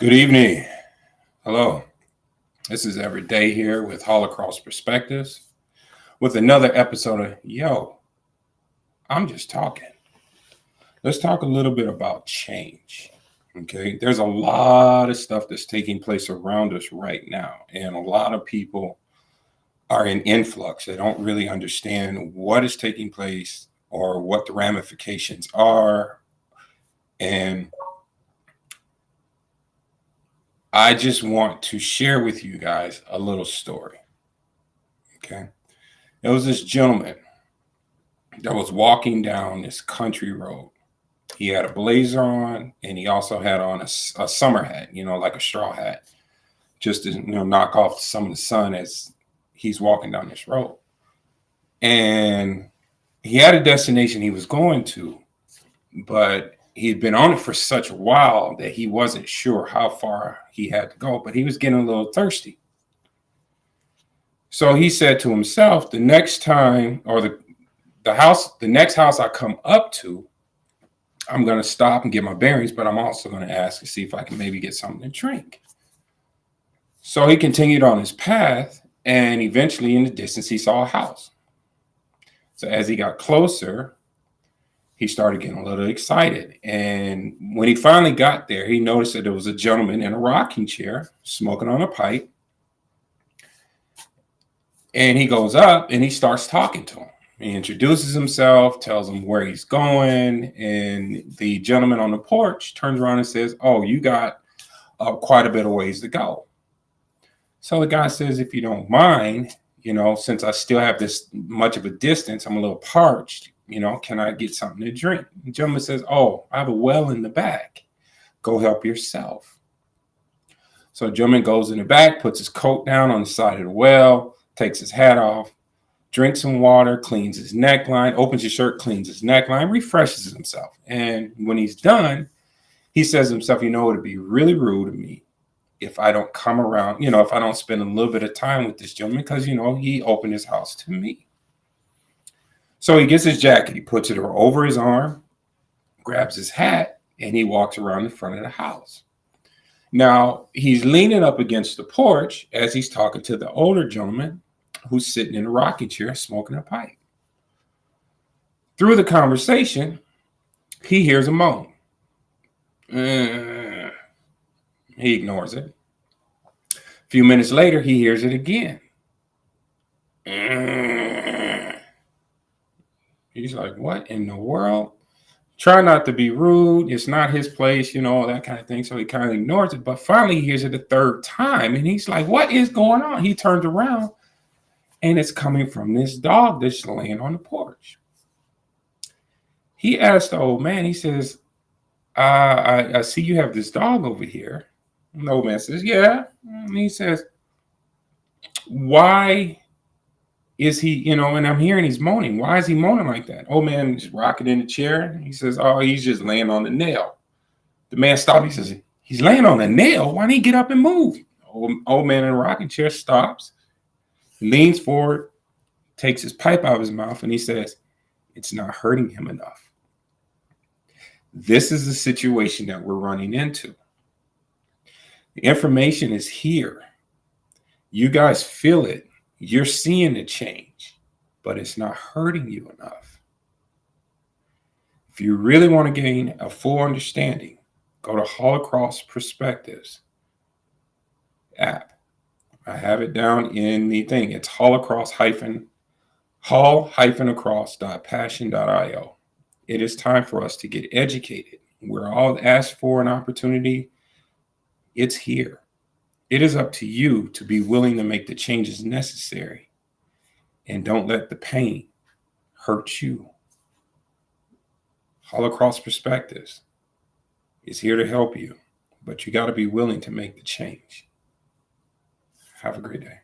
Good evening. Hello. This is Every Day here with Holocaust Perspectives with another episode of I'm just talking. Let's talk a little bit about change. Okay. There's a lot of stuff that's taking place around us right now, and a lot of people are in influx. They don't really understand what is taking place or what the ramifications are. And I just want to share with you guys a little story. Okay. There was this gentleman that was walking down this country road. He had a blazer on, and he also had on a summer hat, like a straw hat, just to knock off some of the sun as he's walking down this road. And he had a destination he was going to, but he'd been on it for such a while that he wasn't sure how far he had to go, but he was getting a little thirsty. So he said to himself, the next time, or the next house I come up to, I'm going to stop and get my bearings, but I'm also going to ask to see if I can maybe get something to drink. So he continued on his path, and eventually in the distance, he saw a house. So as he got closer, he started getting a little excited. And when he finally got there, he noticed that there was a gentleman in a rocking chair smoking on a pipe. And he goes up and he starts talking to him. He introduces himself, tells him where he's going. And the gentleman on the porch turns around and says, "Oh, you got quite a bit of ways to go." So the guy says, "If you don't mind, since I still have this much of a distance, I'm a little parched. Can I get something to drink?" The gentleman says, "Oh, I have a well in the back. Go help yourself." So the gentleman goes in the back, puts his coat down on the side of the well, takes his hat off, drinks some water, cleans his neckline, opens his shirt, cleans his neckline, refreshes himself. And when he's done, he says to himself, it'd be really rude of me if I don't come around, if I don't spend a little bit of time with this gentleman, because, he opened his house to me. So he gets his jacket, he puts it over his arm, grabs his hat, and he walks around the front of the house. Now, he's leaning up against the porch as he's talking to the older gentleman who's sitting in a rocking chair smoking a pipe. Through the conversation, he hears a moan. He ignores it. A few minutes later, he hears it again. He's like, "What in the world?" Try not to be rude. It's not his place, that kind of thing. So he kind of ignores it. But finally, he hears it a third time. And he's like, "What is going on?" He turns around, and it's coming from this dog that's laying on the porch. He asked the old man, he says, I see you have this dog over here. And the old man says, "Yeah." And he says, "Why is he, and I'm hearing he's moaning. Why is he moaning like that?" Old man is rocking in the chair. He says, "Oh, he's just laying on the nail." The man stops. He says, "He's laying on the nail? Why don't he get up and move?" Old man in the rocking chair stops, leans forward, takes his pipe out of his mouth, and he says, "It's not hurting him enough." This is the situation that we're running into. The information is here. You guys feel it. You're seeing the change, but it's not hurting you enough. If you really want to gain a full understanding, go to Holocaust Perspectives app. I have it down in the thing. It's hall-across.passion.io. It is time for us to get educated. We're all asked for an opportunity. It's here. It is up to you to be willing to make the changes necessary, and don't let the pain hurt you. Holocaust Perspectives is here to help you, but you got to be willing to make the change. Have a great day.